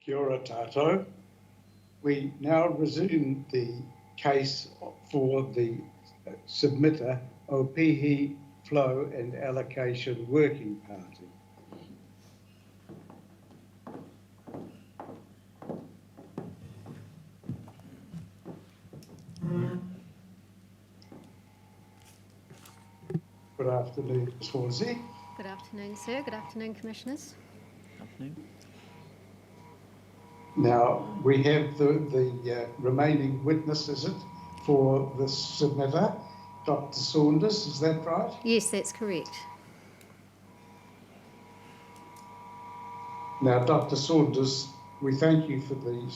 Kia ora tātou. We now resume the case for the submitter, Opihi Flow and Allocation Working Party. Good afternoon, Ms. Horsey. Good afternoon, sir. Good afternoon, Commissioners. Good afternoon. Now, we have the remaining witness, is it, for the submitter, Dr. Saunders, is that right? Yes, that's correct. Now, Dr. Saunders, we thank you for the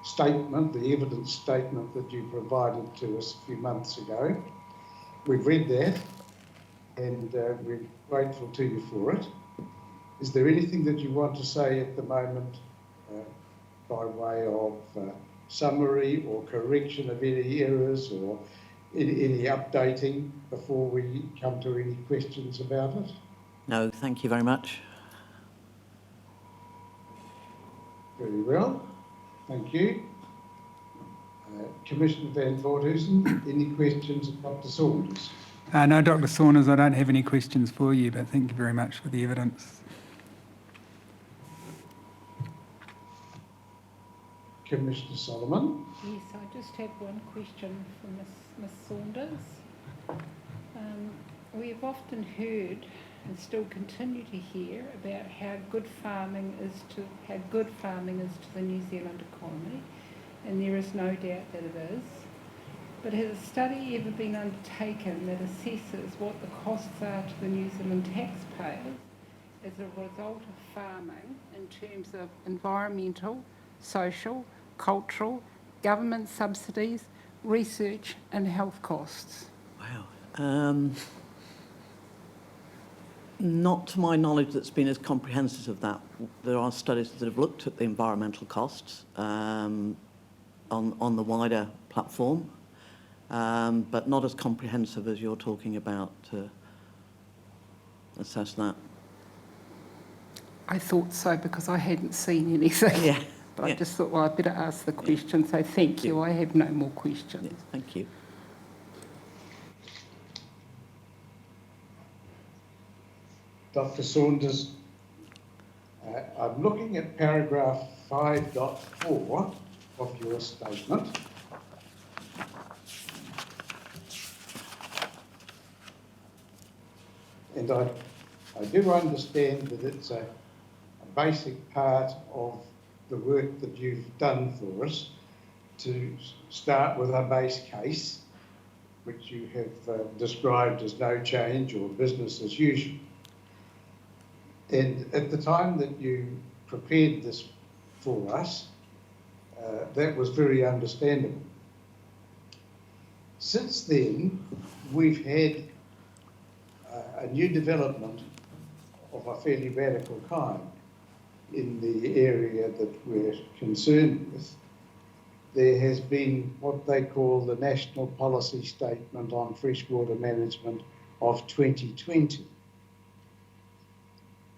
statement, the evidence statement that you provided to us a few months ago. We've read that and we're grateful to you for it. Is there anything that you want to say at the moment by way of summary or correction of any errors or any updating before we come to any questions about it? No, thank you very much. Very well, thank you. Commissioner Van Voorthuizen, any questions of Dr. Saunders? No, Dr. Saunders, I don't have any questions for you, but thank you very much for the evidence. Commissioner Solomon? Yes, I just have one question for Ms Saunders. We've often heard and still continue to hear about how good farming is to the New Zealand economy, and there is no doubt that it is. But has a study ever been undertaken that assesses what the costs are to the New Zealand taxpayers as a result of farming in terms of environmental, social, cultural, government subsidies, research and health costs? Wow. Not to my knowledge that's been as comprehensive as that. There are studies that have looked at the environmental costs on the wider platform, but not as comprehensive as you're talking about to assess that. I thought so because I hadn't seen anything. Yeah. But I just thought, well, I'd better ask the question, so thank you. I have no more questions. Yes, thank you. Dr. Saunders, I'm looking at paragraph 5.4 of your statement. And I do understand that it's a basic part of the work that you've done for us to start with a base case, which you have described as no change or business as usual. And at the time that you prepared this for us, that was very understandable. Since then, we've had a new development of a fairly radical kind in the area that we're concerned with. There has been what they call the National Policy Statement on Freshwater Management of 2020.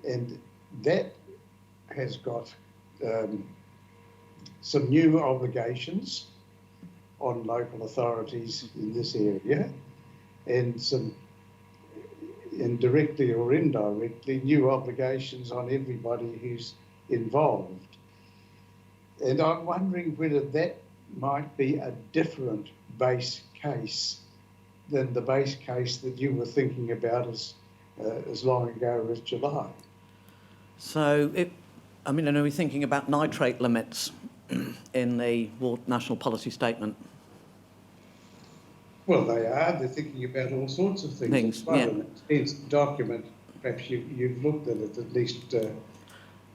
And that has got some new obligations on local authorities in this area and some indirectly or indirectly new obligations on everybody who's involved. And I'm wondering whether that might be a different base case than the base case that you were thinking about as long ago as July. So, are we thinking about nitrate limits in the National Policy Statement? Well, they are. They're thinking about all sorts of things. It's quite an extensive document. Perhaps you've looked at it at least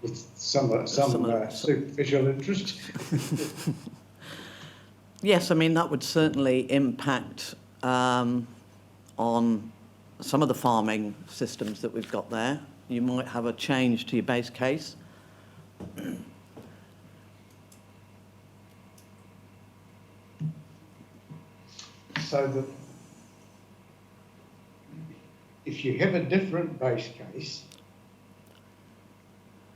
with some superficial interest. Yes, that would certainly impact on some of the farming systems that we've got there. You might have a change to your base case. So that if you have a different base case,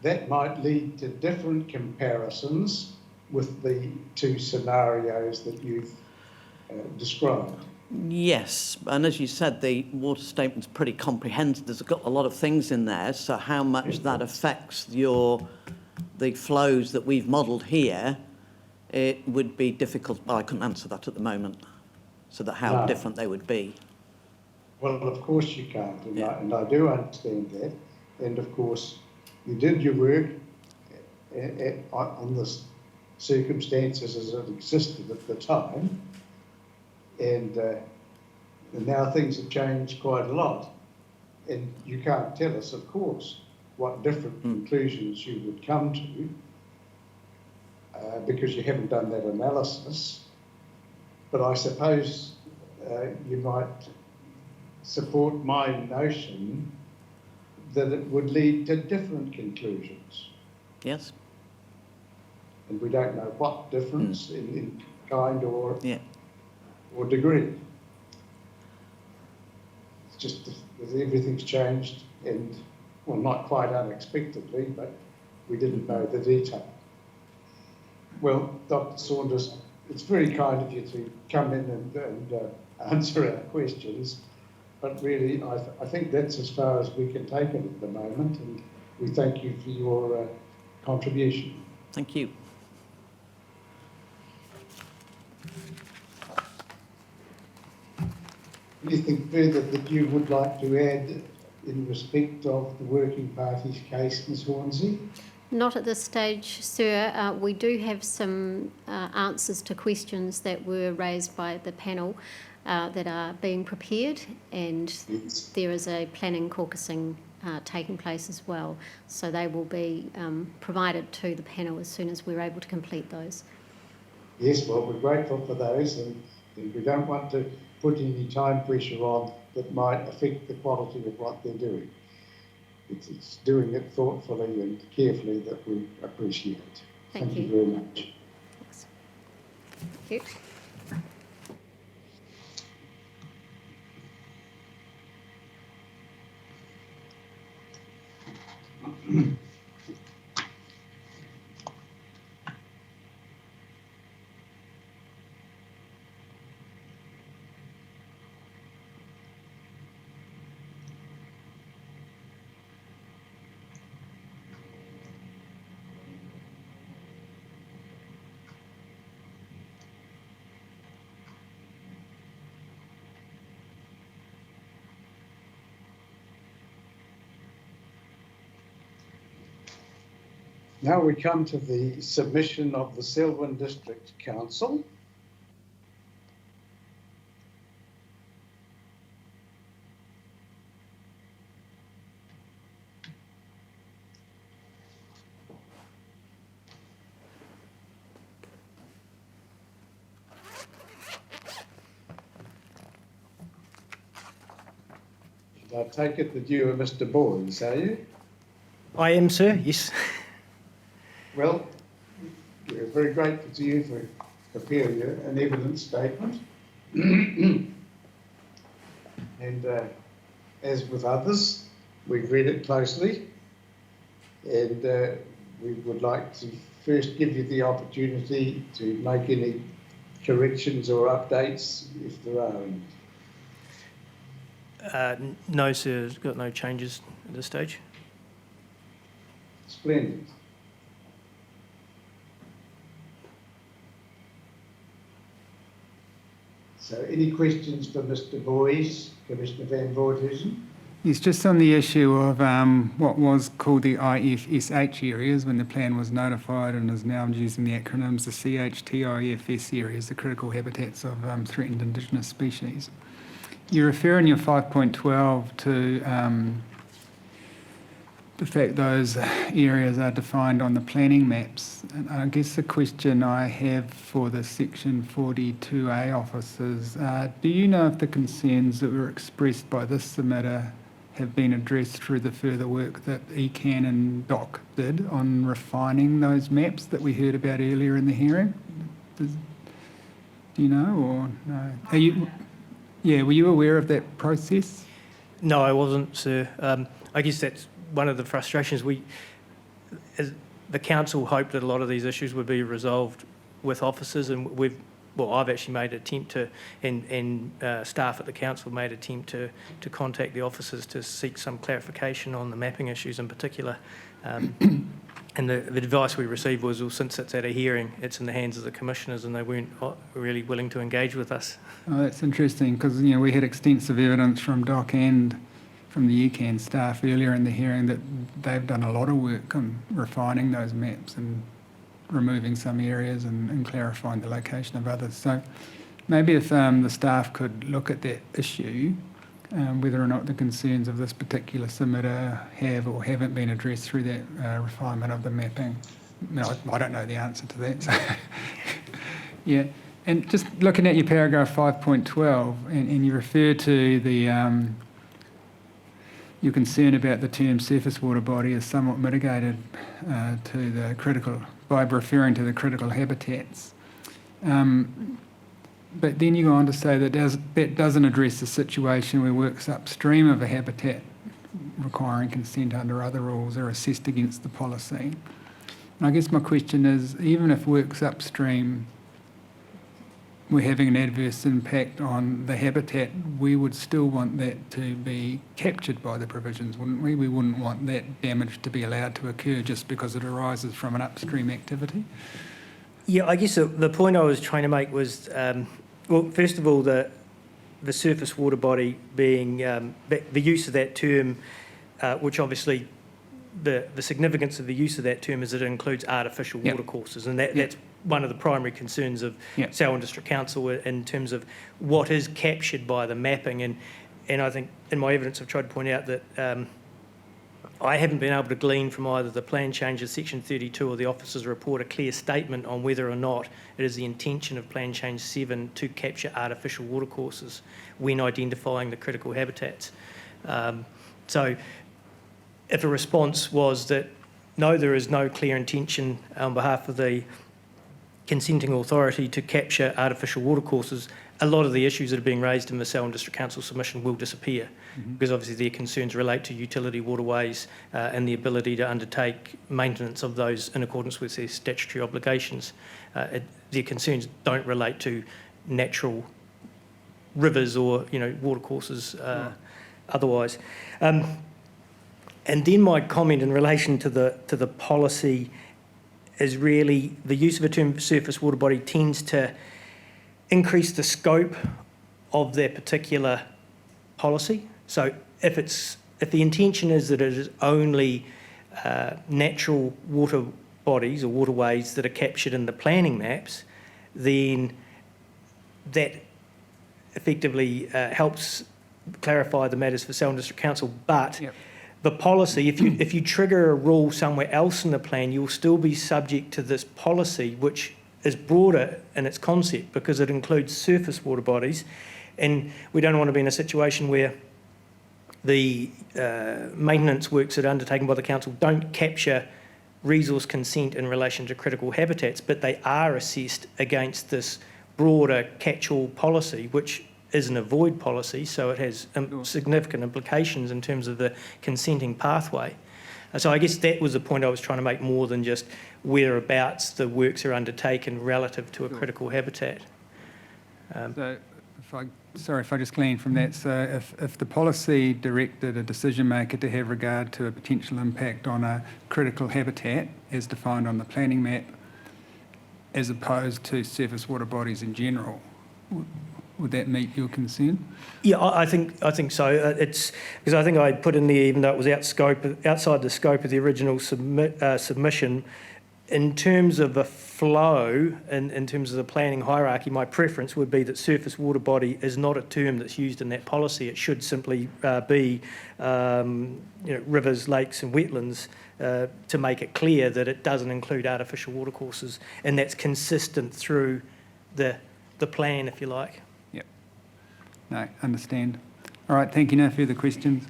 that might lead to different comparisons with the two scenarios that you've described. Yes, and as you said, the water statement's pretty comprehensive. There's got a lot of things in there, so how much that affects the flows that we've modelled here, it would be difficult. Well, I couldn't answer that at the moment, so that how different they would be. Well, of course you can't, and I do understand that. And of course, you did your work on the circumstances as it existed at the time, and now things have changed quite a lot. And you can't tell us, of course, what different conclusions you would come to, because you haven't done that analysis. But I suppose you might support my notion that it would lead to different conclusions. Yes. And we don't know what difference in kind or degree. It's just that everything's changed, and, well, not quite unexpectedly, but we didn't know the detail. Well, Dr. Saunders, it's very kind of you to come in and answer our questions, but really I think that's as far as we can take it at the moment, and we thank you for your contribution. Thank you. Anything further that you would like to add in respect of the working party's case, Ms. Hornsey? Not at this stage, sir. We do have some answers to questions that were raised by the panel that are being prepared, and there is a planning caucusing taking place as well. So they will be provided to the panel as soon as we're able to complete those. Yes, well, we're grateful for those, and we don't want to put any time pressure on that might affect the quality of what they're doing. It's doing it thoughtfully and carefully that we appreciate. Thank you very much. Thanks. Thank you. Now we come to the submission of the Selwyn District Council. I take it that you are Mr. Boyes, are you? I am, sir, yes. Well, we're very grateful to you for preparing an evidence statement. And as with others, we've read it closely, and we would like to first give you the opportunity to make any corrections or updates if there are any. No, sir, it's got no changes at this stage. Splendid. So any questions for Mr. Boyes, Commissioner Van Voorthuizen? It's just on the issue of what was called the IFSH areas when the plan was notified, and is now using the acronyms the CHTIFS areas, the critical habitats of threatened Indigenous species. You refer in your 5.12 to the fact those areas are defined on the planning maps. And I guess the question I have for the Section 42A officers, do you know if the concerns that were expressed by this submitter have been addressed through the further work that ECAN and DOC did on refining those maps that we heard about earlier in the hearing? Do you know, or no? Were you aware of that process? No, I wasn't, sir. I guess that's one of the frustrations. the council hoped that a lot of these issues would be resolved with officers, and I've actually made an attempt to, and staff at the council made an attempt to contact the officers to seek some clarification on the mapping issues in particular. And the advice we received was, well, since it's at a hearing, it's in the hands of the commissioners, and they weren't really willing to engage with us. Oh, that's interesting, because we had extensive evidence from DOC and from the UCAN staff earlier in the hearing that they've done a lot of work on refining those maps and removing some areas and clarifying the location of others. So maybe if the staff could look at that issue, whether or not the concerns of this particular submitter have or haven't been addressed through that refinement of the mapping. I don't know the answer to that. So yeah, and just looking at your paragraph 5.12, and you refer to the your concern about the term surface water body is somewhat mitigated to the critical, by referring to the critical habitats. But then you go on to say that that doesn't address the situation where works upstream of a habitat requiring consent under other rules are assessed against the policy. And I guess my question is, even if works upstream were having an adverse impact on the habitat, we would still want that to be captured by the provisions, wouldn't we? We wouldn't want that damage to be allowed to occur just because it arises from an upstream activity. Yeah, I guess the point I was trying to make was, well, first of all, the surface water body being, the use of that term, which obviously the significance of the use of that term is that it includes artificial water courses, and that's one of the primary concerns of Selwyn District Council in terms of what is captured by the mapping. And I think in my evidence I've tried to point out that I haven't been able to glean from either the plan changes section 32 or the officer's report a clear statement on whether or not it is the intention of plan change 7 to capture artificial watercourses when identifying the critical habitats. So if a response was that no, there is no clear intention on behalf of the consenting authority to capture artificial watercourses, a lot of the issues that are being raised in the Selwyn District Council submission will disappear, because obviously their concerns relate to utility waterways and the ability to undertake maintenance of those in accordance with their statutory obligations. Their concerns don't relate to natural rivers or watercourses otherwise. And then my comment in relation to the policy is really the use of a term surface water body tends to increase the scope of their particular policy. So if the intention is that it is only natural water bodies or waterways that are captured in the planning maps, then that effectively helps clarify the matters for Selwyn District Council. But the policy, if you trigger a rule somewhere else in the plan, you'll still be subject to this policy, which is broader in its concept because it includes surface water bodies, and we don't want to be in a situation where the maintenance works that are undertaken by the council don't capture resource consent in relation to critical habitats, but they are assessed against this broader catch-all policy, which is an avoid policy, so it has significant implications in terms of the consenting pathway. So I guess that was the point I was trying to make, more than just whereabouts the works are undertaken relative to a critical habitat. So if I just glean from that, so if the policy directed a decision maker to have regard to a potential impact on a critical habitat as defined on the planning map, as opposed to surface water bodies in general, would that meet your concern? Yeah, I think so. It's because I think I put in there, even though it was outside the scope of the original submission, in terms of a flow, in terms of the planning hierarchy, my preference would be that surface water body is not a term that's used in that policy. It should simply be rivers, lakes and wetlands, to make it clear that it doesn't include artificial watercourses, and that's consistent through the plan, if you like. Yep. No, understand. All right, thank you. No further questions.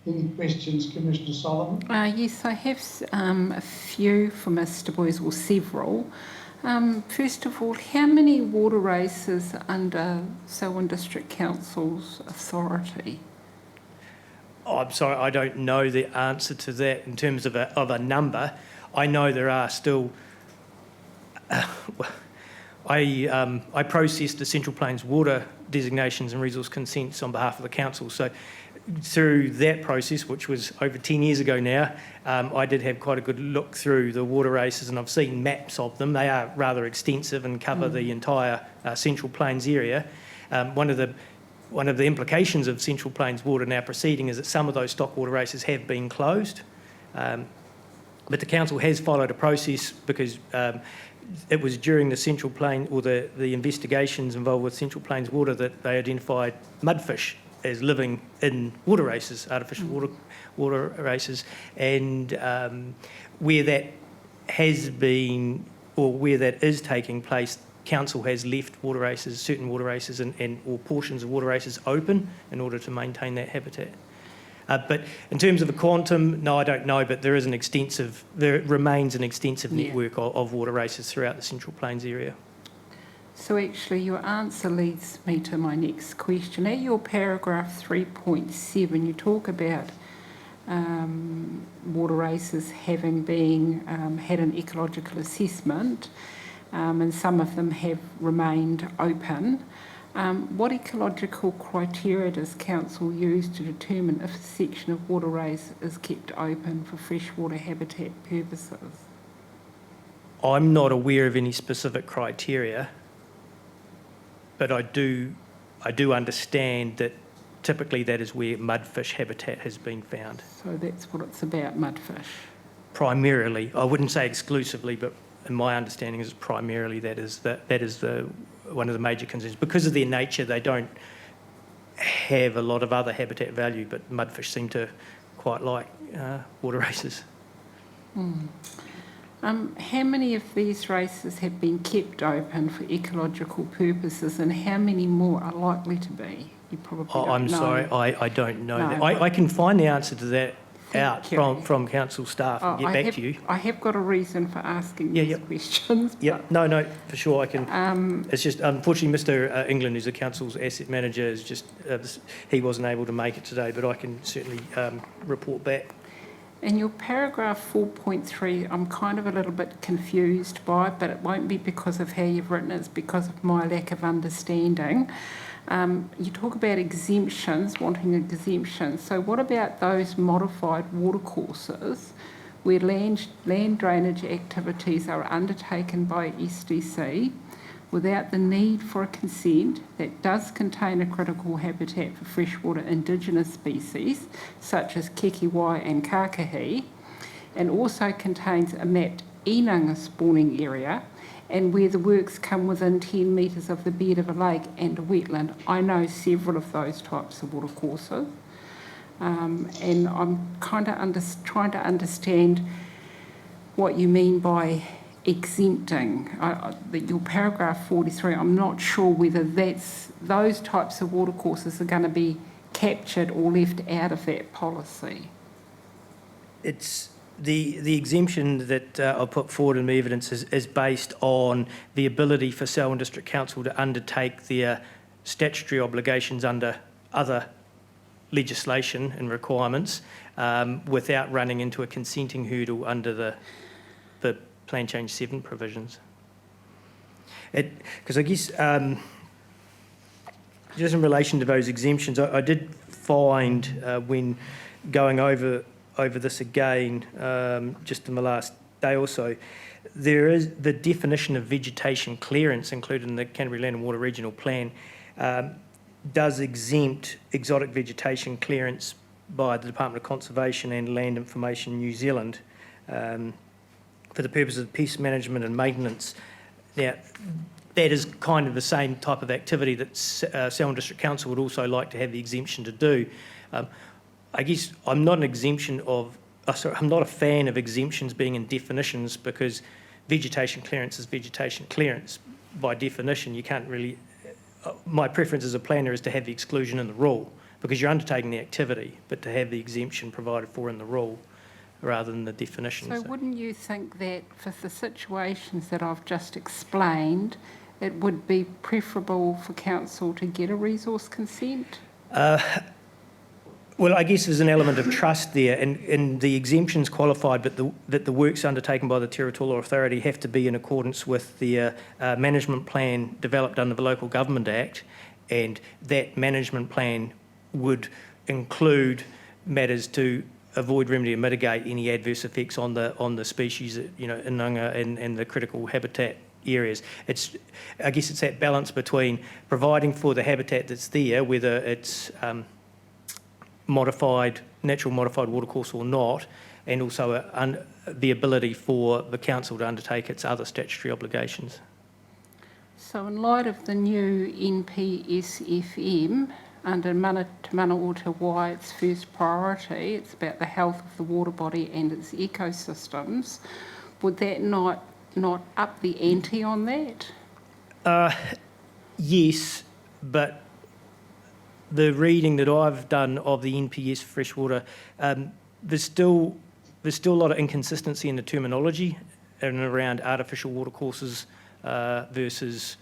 Any questions, Commissioner Solomon? Yes, I have a few for Mr. Boyes, or several. First of all, how many water races under Selwyn District Council's authority? Oh, I'm sorry, I don't know the answer to that in terms of a number. I know there are still... I processed the Central Plains water designations and resource consents on behalf of the council. So through that process, which was over 10 years ago now, I did have quite a good look through the water races, and I've seen maps of them. They are rather extensive and cover the entire Central Plains area. One of the implications of Central Plains water now proceeding is that some of those stock water races have been closed. But the council has followed a process because it was during the Central Plains, or the investigations involved with Central Plains water, that they identified mudfish as living in water races, artificial water races, and where that has been, or where that is taking place, council has left water races, certain water races and or portions of water races open in order to maintain that habitat. But in terms of the quantum, no, I don't know, but there remains an extensive network of water races throughout the Central Plains area. So actually your answer leads me to my next question. At your paragraph 3.7, you talk about water races having been had an ecological assessment, and some of them have remained open. What ecological criteria does council use to determine if a section of water race is kept open for freshwater habitat purposes? I'm not aware of any specific criteria, but I do understand that typically that is where mudfish habitat has been found. So that's what it's about, mudfish. Primarily, I wouldn't say exclusively, but in my understanding is primarily that is one of the major concerns. Because of their nature, they don't have a lot of other habitat value, but mudfish seem to quite like water races. How many of these races have been kept open for ecological purposes, and how many more are likely to be? You probably don't know. I'm sorry, I don't know No, that. I can find the answer to that Thank you. from council staff and get back to you. I have got a reason for asking these questions. Yep, no, for sure I can. It's just, unfortunately, Mr. England, who's the council's asset manager, is just, he wasn't able to make it today, but I can certainly report back. In your paragraph 4.3, I'm kind of a little bit confused by it, but it won't be because of how you've written it, it's because of my lack of understanding. You talk about exemptions, wanting exemptions. So what about those modified watercourses where land drainage activities are undertaken by SDC without the need for a consent that does contain a critical habitat for freshwater indigenous species such as kekiwai and kakahi, and also contains a mapped inanga spawning area, and where the works come within 10 metres of the bed of a lake and a wetland? I know several of those types of watercourses, and I'm kind of trying to understand what you mean by exempting. Your paragraph 43, I'm not sure whether those types of watercourses are going to be captured or left out of that policy. It's the exemption that I'll put forward in the evidence is based on the ability for Selwyn District Council to undertake their statutory obligations under other legislation and requirements without running into a consenting hurdle under the Plan Change 7 provisions. Because I guess just in relation to those exemptions, I did find when going over this again just in the last day or so, there is the definition of vegetation clearance included in the Canterbury Land and Water Regional Plan does exempt exotic vegetation clearance by the Department of Conservation and Land Information New Zealand for the purpose of peace management and maintenance. Now, that is kind of the same type of activity that Selwyn District Council would also like to have the exemption to do. I guess I'm not I'm not a fan of exemptions being in definitions, because vegetation clearance is vegetation clearance. By definition, you can't really... my preference as a planner is to have the exclusion in the rule, because you're undertaking the activity, but to have the exemption provided for in the rule rather than the definition. So wouldn't you think that for the situations that I've just explained, it would be preferable for council to get a resource consent? Well, I guess there's an element of trust there, and the exemptions qualified, but that the works undertaken by the territorial authority have to be in accordance with the management plan developed under the Local Government Act, and that management plan would include matters to avoid, remedy and mitigate any adverse effects on the species, inunga and the critical habitat areas. I guess it's that balance between providing for the habitat that's there, whether it's natural modified watercourse or not, and also the ability for the council to undertake its other statutory obligations. So in light of the new NPSFM, under Mana Te Mana o Te Wai, its first priority, it's about the health of the water body and its ecosystems, would that not up the ante on that? Yes, but the reading that I've done of the NPS freshwater, there's still a lot of inconsistency in the terminology and around artificial watercourses versus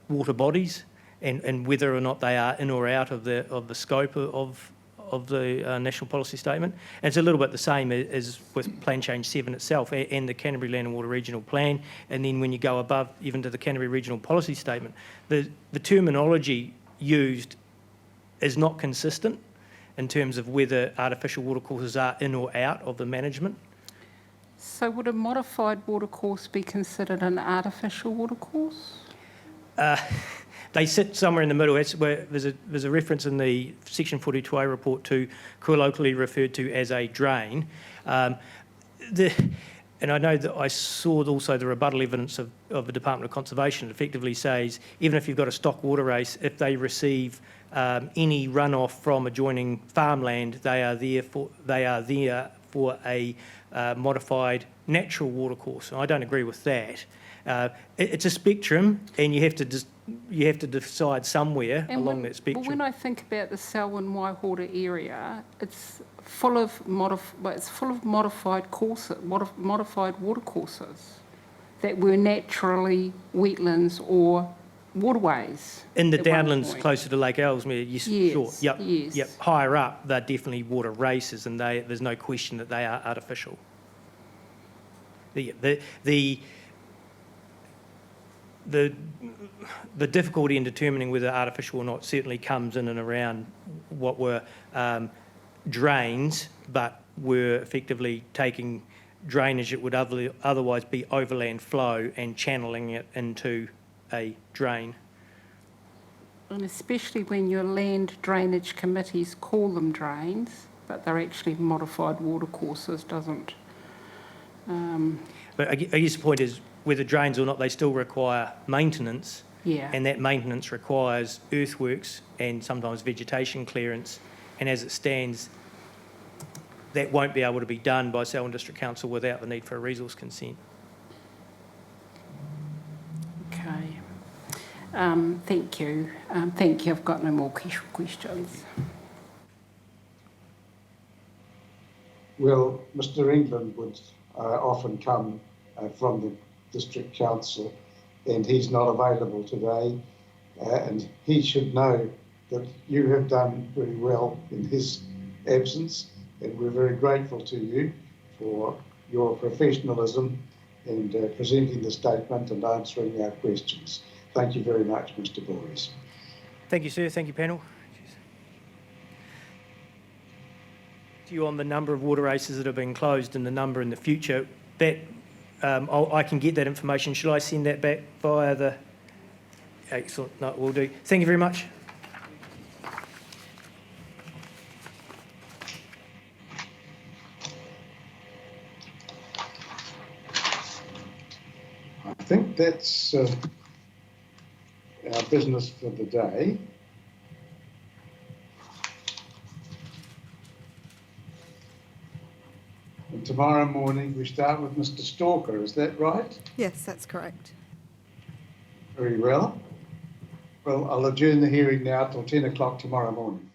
water bodies, and whether or not they are in or out of the scope of the National Policy Statement. And it's a little bit the same as with Plan Change 7 itself and the Canterbury Land and Water Regional Plan. And then when you go above even to the Canterbury Regional Policy Statement, the terminology used is not consistent in terms of whether artificial watercourses are in or out of the management. So would a modified watercourse be considered an artificial watercourse? They sit somewhere in the middle. That's where there's a reference in the Section 42A report to colloquially referred to as a drain. And I know that I saw also the rebuttal evidence of the Department of Conservation. It effectively says, even if you've got a stock water race, if they receive any runoff from adjoining farmland, they are there for a modified natural watercourse. And I don't agree with that. It's a spectrum, and you have to decide somewhere along that spectrum. Well, when I think about the Selwyn Waihora area, it's full of modified watercourses that were naturally wetlands or waterways. In the downlands closer to Lake Ellesmere, yes, sure. Yep, yes. Yep. Higher up, they're definitely water races, and there's no question that they are artificial. The difficulty in determining whether artificial or not certainly comes in and around what were drains, but were effectively taking drainage that would otherwise be overland flow and channeling it into a drain. And especially when your land drainage committees call them drains, but they're actually modified watercourses, doesn't... But I guess the point is, whether drains or not, they still require maintenance. Yeah. And that maintenance requires earthworks and sometimes vegetation clearance. And as it stands, that won't be able to be done by Selwyn District Council without the need for a resource consent. Okay. Thank you. Thank you. I've got no more questions. Well, Mr. England would often come from the District Council, and he's not available today, and he should know that you have done very well in his absence, and we're very grateful to you for your professionalism and presenting the statement and answering our questions. Thank you very much, Mr. Boris. Thank you, sir. Thank you, panel. To you on the number of water races that have been closed and the number in the future, that I can get that information. Should I send that back via the... Excellent. No, will do. Thank you very much. I think that's our business for the day. And tomorrow morning we start with Mr. Stalker, is that right? Yes, that's correct. Very well. Well, I'll adjourn the hearing now till 10 o'clock tomorrow morning.